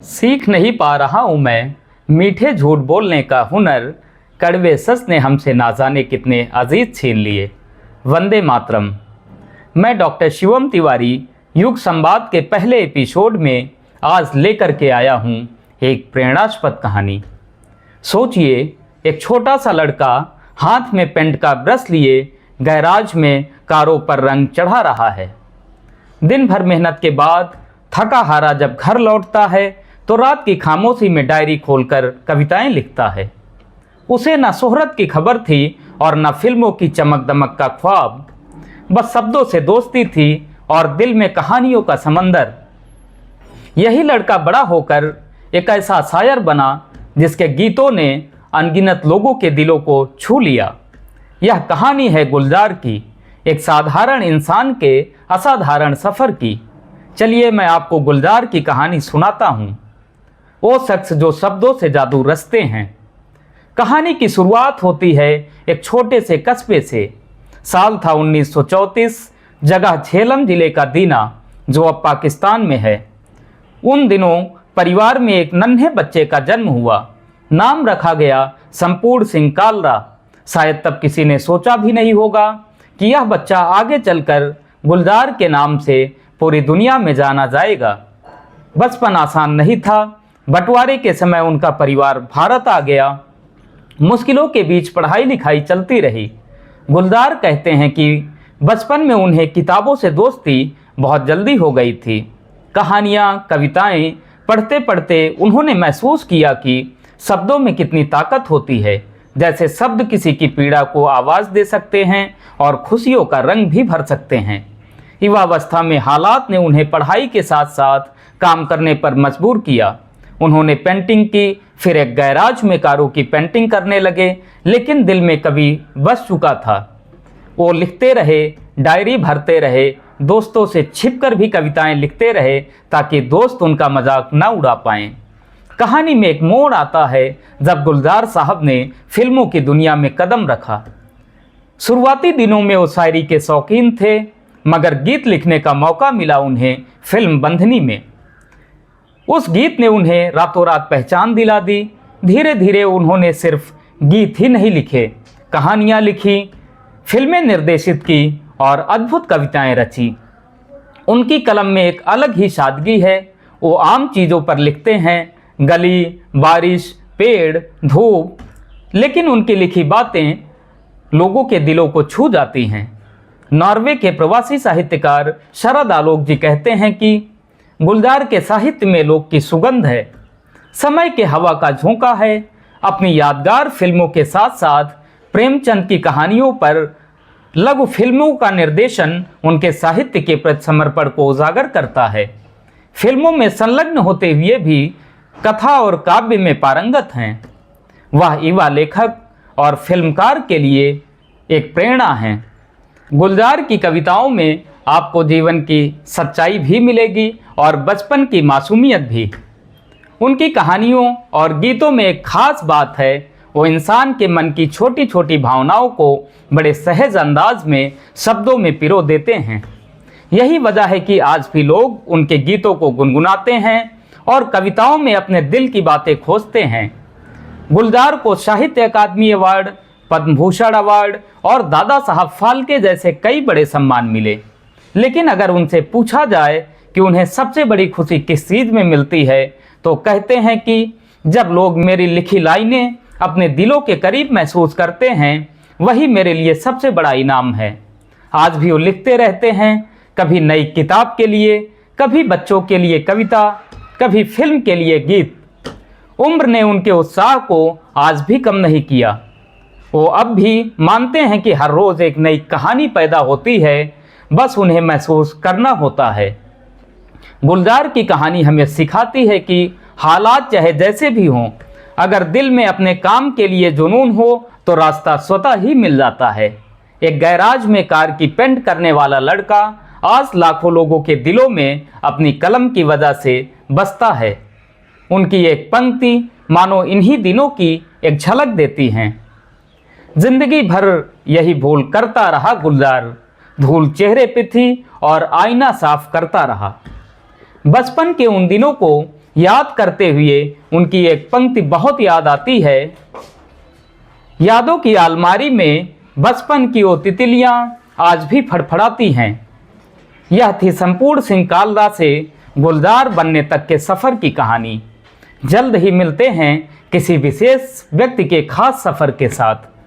सीख नहीं पा रहा हूँ मैं मीठे झूठ बोलने का हुनर, कड़वे सच ने हमसे ना जाने कितने अजीज छीन लिए। वंदे मातरम। मैं डॉक्टर शिवम तिवारी युग संवाद के पहले एपिसोड में आज लेकर के आया हूँ एक प्रेरणास्पद कहानी। सोचिए, एक छोटा सा लड़का हाथ में पेंट का ब्रश लिए गैराज में कारों पर रंग चढ़ा रहा है। दिन भर मेहनत के बाद थका हारा जब घर लौटता है तो रात की खामोशी में डायरी खोलकर कविताएं लिखता है। उसे न शोहरत की खबर थी और न फिल्मों की चमक दमक का ख्वाब, बस शब्दों से दोस्ती थी और दिल में कहानियों का समंदर। यही लड़का बड़ा होकर एक ऐसा शायर बना जिसके गीतों ने अनगिनत लोगों के दिलों को छू लिया। यह कहानी है गुलजार की, एक साधारण इंसान के असाधारण सफ़र की। चलिए मैं आपको गुलजार की कहानी सुनाता हूँ, वो शख्स जो शब्दों से जादू रचते हैं। कहानी की शुरुआत होती है एक छोटे से कस्बे से। साल था 1934, जगह झेलम जिले का दीना, जो अब पाकिस्तान में है। उन दिनों परिवार में एक नन्हे बच्चे का जन्म हुआ। नाम रखा गया संपूर्ण सिंह कालरा। शायद तब किसी ने सोचा भी नहीं होगा कि यह बच्चा आगे चलकर गुलजार के नाम से पूरी दुनिया में जाना जाएगा। बचपन आसान नहीं था। बंटवारे के समय उनका परिवार भारत आ गया। मुश्किलों के बीच पढ़ाई लिखाई चलती रही। गुलजार कहते हैं कि बचपन में उन्हें किताबों से दोस्ती बहुत जल्दी हो गई थी। कहानियाँ, कविताएं पढ़ते पढ़ते उन्होंने महसूस किया कि शब्दों में कितनी ताकत होती है। जैसे शब्द किसी की पीड़ा को आवाज़ दे सकते हैं और खुशियों का रंग भी भर सकते हैं। युवावस्था में हालात ने उन्हें पढ़ाई के साथ साथ काम करने पर मजबूर किया। उन्होंने पेंटिंग की, फिर एक गैराज में कारों की पेंटिंग करने लगे, लेकिन दिल में कभी बस चुका था। वो लिखते रहे, डायरी भरते रहे, दोस्तों से छिपकर भी कविताएं लिखते रहे ताकि दोस्त उनका मजाक न उड़ा पाएं। कहानी में एक मोड़ आता है जब गुलजार साहब ने फिल्मों की दुनिया में कदम रखा। शुरुआती दिनों में वो शायरी के शौकीन थे, मगर गीत लिखने का मौका मिला उन्हें फिल्म बंधनी में। उस गीत ने उन्हें रातों रात पहचान दिला दी। धीरे धीरे उन्होंने सिर्फ गीत ही नहीं लिखे, कहानियाँ लिखी, फिल्में निर्देशित की और अद्भुत कविताएं रची। उनकी कलम में एक अलग ही सादगी है। वो आम चीज़ों पर लिखते हैं, गली, बारिश, पेड़, धूप, लेकिन उनकी लिखी बातें लोगों के दिलों को छू जाती हैं। नॉर्वे के प्रवासी साहित्यकार शरद आलोक जी कहते हैं कि गुलजार के साहित्य में लोक की सुगंध है, समय के हवा का झोंका है। अपनी यादगार फिल्मों के साथ साथ प्रेमचंद की कहानियों पर लघु फिल्मों का निर्देशन उनके साहित्य के प्रति समर्पण को उजागर करता है। फिल्मों में संलग्न होते हुए भी कथा और काव्य में पारंगत हैं। वह युवा लेखक और फिल्मकार के लिए एक प्रेरणा हैं। गुलजार की कविताओं में आपको जीवन की सच्चाई भी मिलेगी और बचपन की मासूमियत भी। उनकी कहानियों और गीतों में एक खास बात है, वो इंसान के मन की छोटी छोटी भावनाओं को बड़े सहज अंदाज में शब्दों में पिरो देते हैं। यही वजह है कि आज भी लोग उनके गीतों को गुनगुनाते हैं और कविताओं में अपने दिल की बातें खोजते हैं। गुलजार को साहित्य अकादमी अवार्ड, पद्म भूषण अवार्ड और दादा साहब फाल्के जैसे कई बड़े सम्मान मिले, लेकिन अगर उनसे पूछा जाए कि उन्हें सबसे बड़ी खुशी किस चीज़ में मिलती है, तो कहते हैं कि जब लोग मेरी लिखी लाइनें अपने दिलों के करीब महसूस करते हैं, वही मेरे लिए सबसे बड़ा इनाम है। आज भी वो लिखते रहते हैं, कभी नई किताब के लिए, कभी बच्चों के लिए कविता, कभी फिल्म के लिए गीत। उम्र ने उनके उत्साह को आज भी कम नहीं किया। वो अब भी मानते हैं कि हर रोज़ एक नई कहानी पैदा होती है, बस उन्हें महसूस करना होता है। गुलजार की कहानी हमें सिखाती है कि हालात चाहे जैसे भी हों, अगर दिल में अपने काम के लिए जुनून हो तो रास्ता स्वतः ही मिल जाता है। एक गैराज में कार की पेंट करने वाला लड़का आज लाखों लोगों के दिलों में अपनी कलम की वजह से बसता है। उनकी एक पंक्ति मानो इन्हीं दिनों की एक झलक देती हैं। जिंदगी भर यही भूल करता रहा गुलजार, धूल चेहरे पे थी और आईना साफ करता रहा। बचपन के उन दिनों को याद करते हुए उनकी एक पंक्ति बहुत याद आती है। यादों की अलमारी में बचपन की वो तितलियां आज भी फड़फड़ाती हैं। यह थी संपूर्ण सिंह कालरा से गुलजार बनने तक के सफ़र की कहानी। जल्द ही मिलते हैं किसी विशेष व्यक्ति के खास सफ़र के साथ।